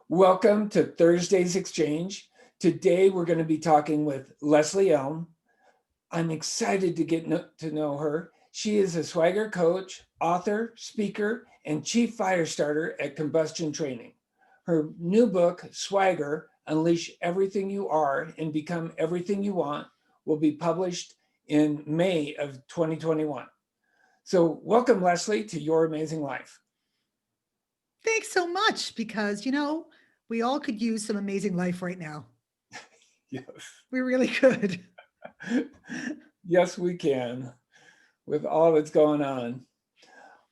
Welcome to Thursday's Exchange. Today we're going to be talking with Leslie Elm. I'm excited to get to know her. She is a swagger coach, author, speaker, and chief fire starter at Combustion Training. Her new book, Swagger, Unleash Everything You Are and Become Everything You Want, will be published in May of 2021. So welcome, Leslie, to Your Amazing Life. Thanks so much, because, we all could use some amazing life right now. Yes. We really could. Yes, we can, with all that's going on.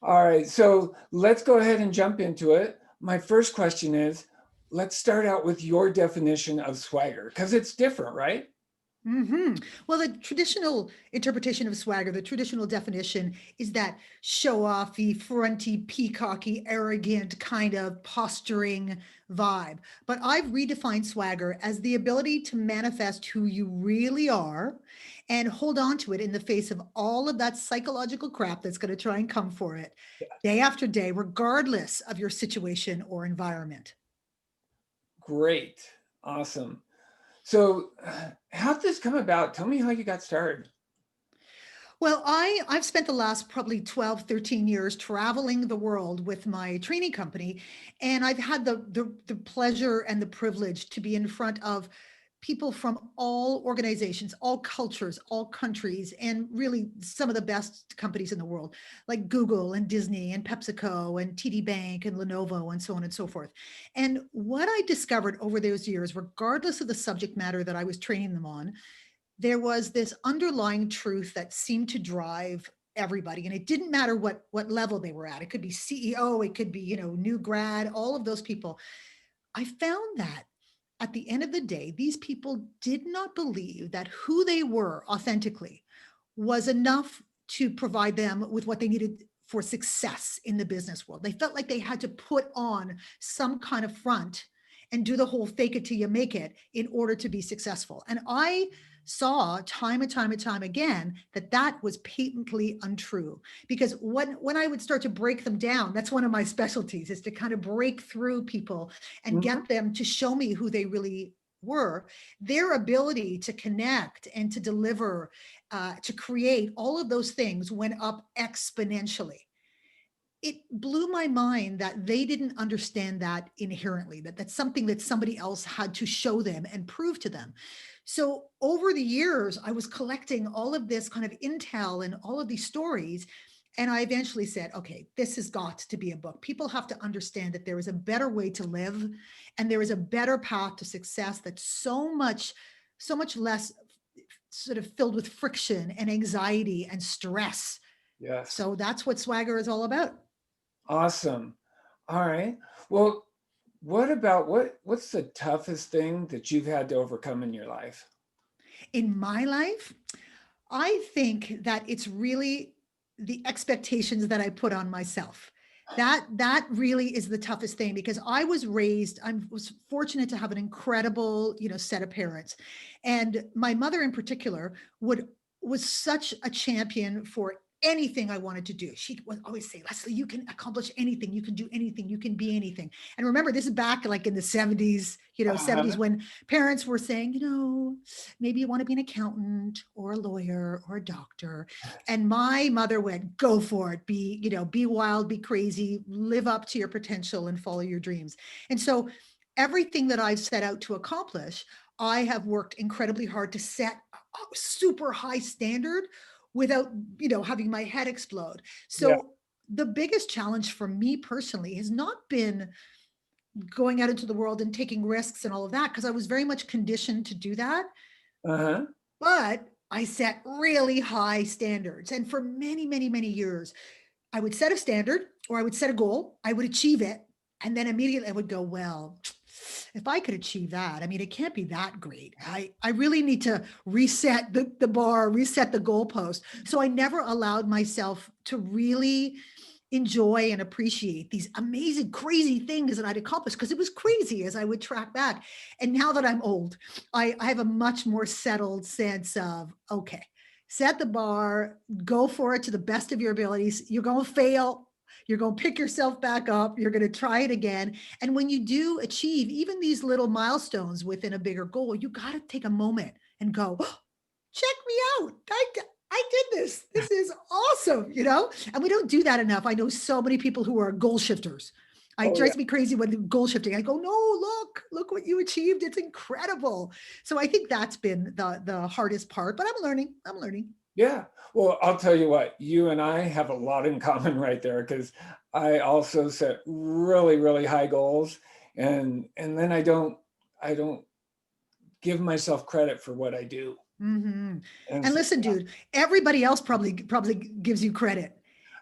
All right, so let's go ahead and jump into it. My first question is, let's start out with your definition of swagger, because it's different, right? Well, the traditional interpretation of swagger, the traditional definition is that show-offy, fronty, peacocky, arrogant kind of posturing vibe. But I've redefined swagger as the ability to manifest who you really are and hold on to it in the face of all of that psychological crap that's going to try and come for it day after day, regardless of your situation or environment. Great, awesome. So how'd this come about? Tell me how you got started. Well, I've spent the last probably 12, 13 years traveling the world with my training company. And I've had the pleasure and the privilege to be in front of people from all organizations, all cultures, all countries, and really some of the best companies in the world, like Google and Disney and PepsiCo and TD Bank and Lenovo and so on and so forth. And what I discovered over those years, regardless of the subject matter that I was training them on, there was this underlying truth that seemed to drive everybody, and it didn't matter what level they were at. It could be CEO, it could be new grad, all of those people. I found that at the end of the day, these people did not believe that who they were authentically was enough to provide them with what they needed for success in the business world. They felt like they had to put on some kind of front and do the whole fake it till you make it in order to be successful. And I saw time and time and time again that that was patently untrue, because when I would start to break them down, that's one of my specialties, is to kind of break through people and Mhm. get them to show me who they really were. Their ability to connect and to deliver, to create, all of those things went up exponentially. It blew my mind that they didn't understand that inherently, that that's something that somebody else had to show them and prove to them. So over the years, I was collecting all of this kind of intel and all of these stories. And I eventually said, okay, this has got to be a book. People have to understand that there is a better way to live and there is a better path to success that's so much less sort of filled with friction and anxiety and stress. Yes, So that's what Swagger is all about. awesome. All right. Well, what about what's the toughest thing that you've had to overcome in your life? In my life, I think that it's really the expectations that I put on myself. That really is the toughest thing, because I was fortunate to have an incredible, set of parents. And my mother in particular would was such a champion for anything I wanted to do. She would always say, Leslie, you can accomplish anything, you can do anything, you can be anything. And remember, this is back like in the 70s, 70s, Uh-huh. when parents were saying, maybe you want to be an accountant or a lawyer or a doctor. And my mother went, go for it, be wild, be crazy, live up to your potential and follow your dreams. And so everything that I've set out to accomplish, I have worked incredibly hard to set a super high standard without, having my head explode. Yeah. So the biggest challenge for me personally has not been going out into the world and taking risks and all of that, because I was very much conditioned to do that. Uh-huh. But I set really high standards. And for many, many, many years, I would set a standard or I would set a goal, I would achieve it. And then immediately I would go, well, if I could achieve that, I mean, it can't be that great. I really need to reset the bar, reset the goalpost. So I never allowed myself to really enjoy and appreciate these amazing, crazy things that I'd accomplished, because it was crazy as I would track back. And now that I'm old, I have a much more settled sense of, okay, set the bar, go for it to the best of your abilities. You're going to fail. You're going to pick yourself back up. You're going to try it again. And when you do achieve even these little milestones within a bigger goal, you got to take a moment and go, "Oh, check me out. I did this. This is awesome, you know?" And we don't do that enough. I know so many people who are goal shifters. It Oh yeah. drives me crazy when they're goal shifting. I go, no, look what you achieved. It's incredible. So I think that's been the hardest part, but I'm learning. I'm learning. Yeah. Well, I'll tell you what, you and I have a lot in common right there because I also set really, really high goals and then I don't give myself credit for what I do. Hmm. And And so, listen, dude, everybody else probably gives you credit.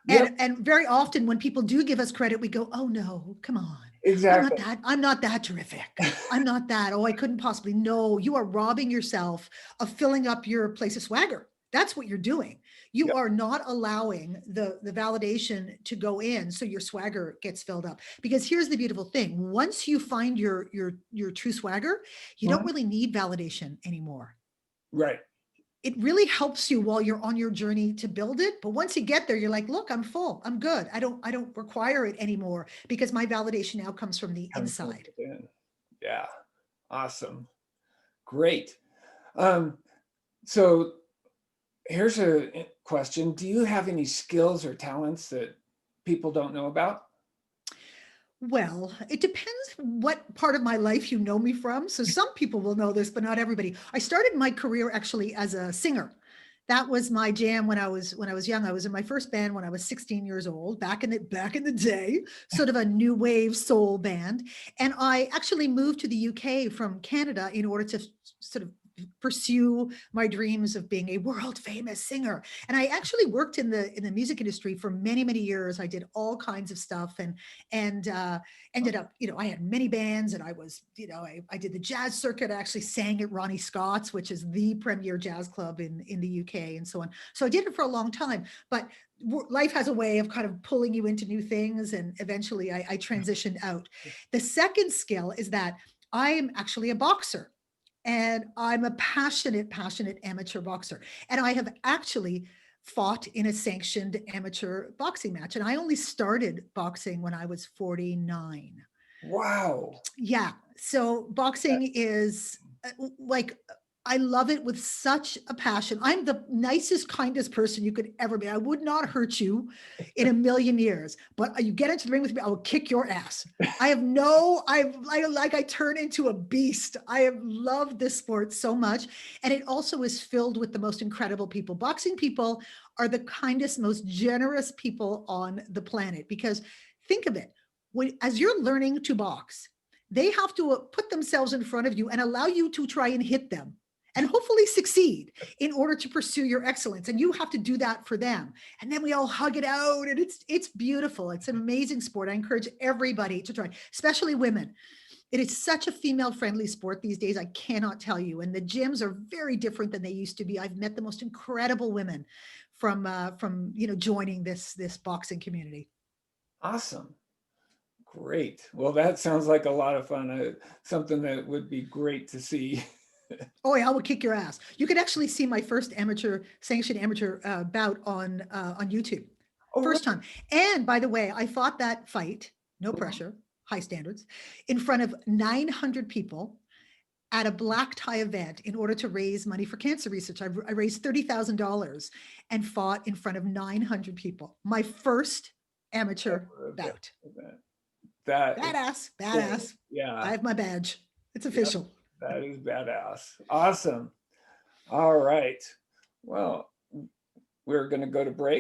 yep, And very often when people do give us credit, we go, oh no, come on. exactly. I'm not that terrific. I'm not that. Oh, I couldn't possibly. No, you are robbing yourself of filling up your place of swagger. That's what you're doing. You Yep. are not allowing the validation to go in so your swagger gets filled up. Because here's the beautiful thing. Once you find your true swagger, you don't Mhm. really need validation anymore. Right. It really helps you while you're on your journey to build it, but once you get there you're like, look, I'm full, I'm good, I don't require it anymore because my validation now comes from the Comes from inside. within. Yeah. Awesome. Great. Um, so here's a question. Do you have any skills or talents that people don't know about? Well, it depends what part of my life you know me from. So some people will know this, but not everybody. I started my career actually as a singer. That was my jam when I was young. I was in my first band when I was 16 years old, back in the day, sort of a new wave soul band. And I actually moved to the UK from Canada in order to sort of pursue my dreams of being a world famous singer. And I actually worked in the music industry for many, many years. I did all kinds of stuff and ended up, I had many bands and I was, I did the jazz circuit. I actually sang at Ronnie Scott's, which is the premier jazz club in the UK and so on. So I did it for a long time, but life has a way of kind of pulling you into new things. And eventually I transitioned out. The second skill is that I am actually a boxer. And I'm a passionate amateur boxer. And I have actually fought in a sanctioned amateur boxing match. And I only started boxing when I was 49. Wow. Yeah. So boxing is like, I love it with such a passion. I'm the nicest, kindest person you could ever be. I would not hurt you in a million years, but you get into the ring with me, I will kick your ass. I turn into a beast. I have loved this sport so much. And it also is filled with the most incredible people. Boxing people are the kindest, most generous people on the planet because think of it. As you're learning to box, they have to put themselves in front of you and allow you to try and hit them and hopefully succeed in order to pursue your excellence. And you have to do that for them. And then we all hug it out and it's beautiful. It's an amazing sport. I encourage everybody to try, especially women. It is such a female friendly sport these days. I cannot tell you. And the gyms are very different than they used to be. I've met the most incredible women from joining this boxing community. Awesome. Great. Well, that sounds like a lot of fun. Something that would be great to see. Oh, yeah, I will kick your ass. You can actually see my first sanctioned amateur bout on YouTube. Oh, First really? time. And by the way, I fought that fight, no Mhm. pressure, high standards, in front of 900 people at a black tie event in order to raise money for cancer research. I raised $30,000 and fought in front of 900 people. My first amateur bout. That is Badass, cool. badass. I Yeah. have my badge. It's Yep. official. That is badass. Awesome. All right. Well, we're going to go to break.